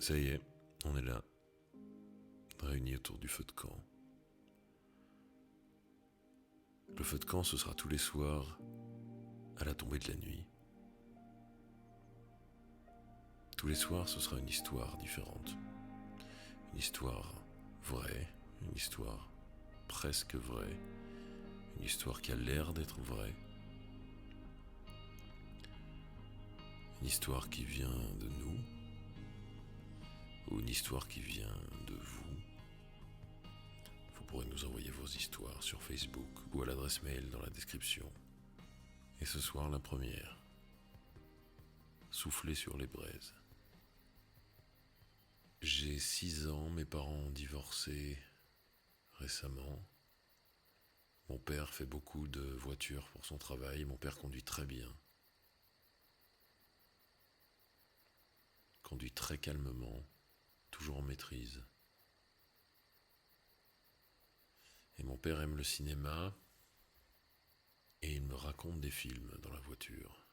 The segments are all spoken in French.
Ça y est, on est là, réunis autour du feu de camp. Le feu de camp, ce sera tous les soirs, à la tombée de la nuit. Tous les soirs, ce sera une histoire différente. Une histoire vraie, une histoire presque vraie, une histoire qui a l'air d'être vraie. Une histoire qui vient de nous, ou une histoire qui vient de vous. Vous pourrez nous envoyer vos histoires sur Facebook ou à l'adresse mail dans la description. Et ce soir, la première. Souffler sur les braises. J'ai 6 ans, mes parents ont divorcé récemment. Mon père fait beaucoup de voitures pour son travail, mon père conduit très bien. Conduit très calmement, toujours en maîtrise. Et mon père aime le cinéma et il me raconte des films dans la voiture.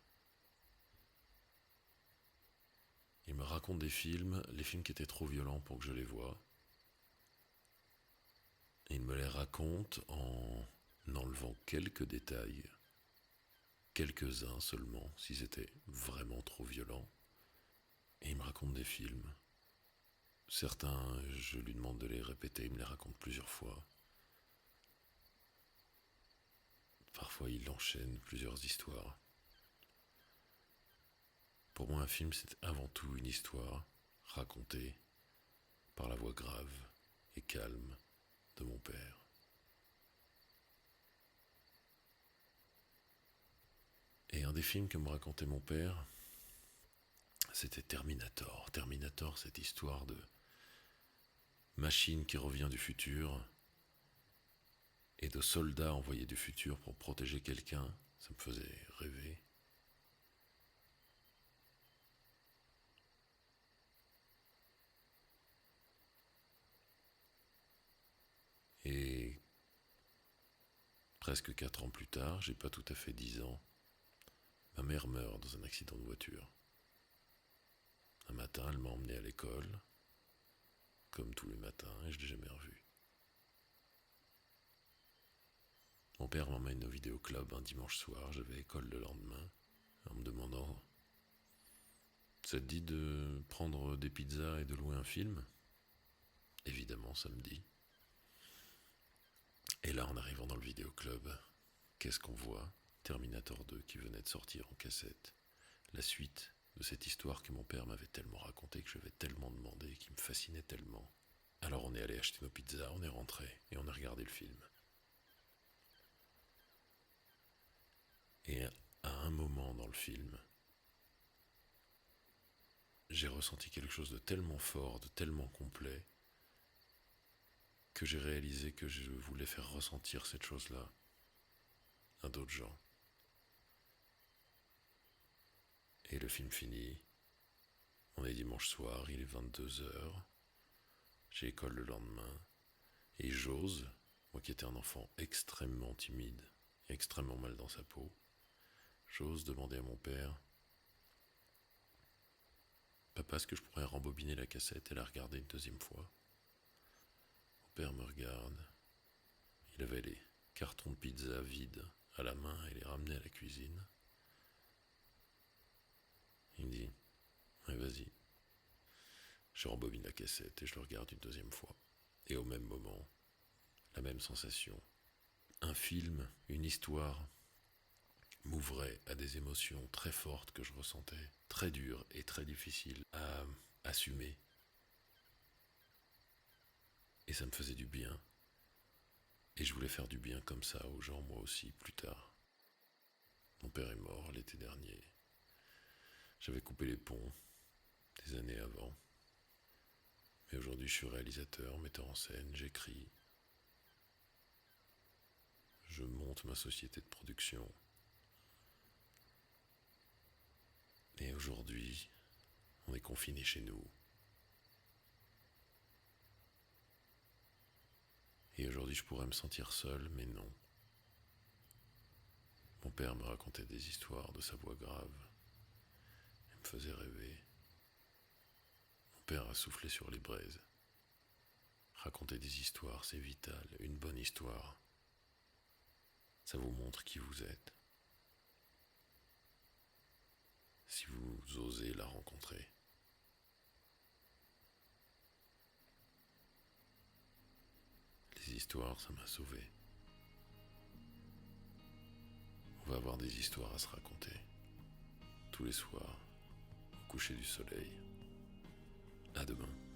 Il me raconte des films, les films qui étaient trop violents pour que je les voie. Et il me les raconte en enlevant quelques détails, quelques-uns seulement, si c'était vraiment trop violent. Et il me raconte des films. Certains, je lui demande de les répéter, il me les raconte plusieurs fois. Parfois, il enchaîne plusieurs histoires. Pour moi, un film, c'est avant tout une histoire racontée par la voix grave et calme de mon père. Et un des films que me racontait mon père, c'était Terminator. Terminator, cette histoire de machine qui revient du futur et de soldats envoyés du futur pour protéger quelqu'un, ça me faisait rêver. Et presque 4 ans plus tard, j'ai pas tout à fait 10 ans, ma mère meurt dans un accident de voiture. Un matin, elle m'a emmené à l'école, comme tous les matins, et je l'ai jamais revue. Mon père m'emmène au vidéoclub un dimanche soir, j'avais école le lendemain, en me demandant: ça te dit de prendre des pizzas et de louer un film? Évidemment, ça me dit. Et là, en arrivant dans le vidéoclub, qu'est-ce qu'on voit? Terminator 2 qui venait de sortir en cassette. La suite de cette histoire que mon père m'avait tellement racontée, que je lui avais tellement demandé, qui me fascinait tellement. Alors on est allé acheter nos pizzas, on est rentré et on a regardé le film. Et à un moment dans le film, j'ai ressenti quelque chose de tellement fort, de tellement complet, que j'ai réalisé que je voulais faire ressentir cette chose-là à d'autres gens. Et le film finit, on est dimanche soir, il est 22 heures, j'ai école le lendemain, et j'ose, moi qui étais un enfant extrêmement timide, et extrêmement mal dans sa peau, j'ose demander à mon père: papa, est-ce que je pourrais rembobiner la cassette et la regarder une deuxième fois? Mon père me regarde, il avait les cartons de pizza vides à la main et les ramenait à la cuisine. Il me dit: ouais, vas-y. Je rembobine la cassette et je le regarde une deuxième fois. Et au même moment, la même sensation. Un film, une histoire m'ouvrait à des émotions très fortes que je ressentais, très dures et très difficiles à assumer. Et ça me faisait du bien. Et je voulais faire du bien comme ça aux gens, moi aussi, plus tard. Mon père est mort l'été dernier. J'avais coupé les ponts des années avant. Mais aujourd'hui, je suis réalisateur, metteur en scène, j'écris. Je monte ma société de production. Et aujourd'hui, on est confinés chez nous. Et aujourd'hui, je pourrais me sentir seul, mais non. Mon père me racontait des histoires de sa voix grave. Elle me faisait rêver. Mon père a soufflé sur les braises. Raconter des histoires, c'est vital. Une bonne histoire, ça vous montre qui vous êtes. Si vous osez la rencontrer. Les histoires, ça m'a sauvé. On va avoir des histoires à se raconter. Tous les soirs, au coucher du soleil. À demain.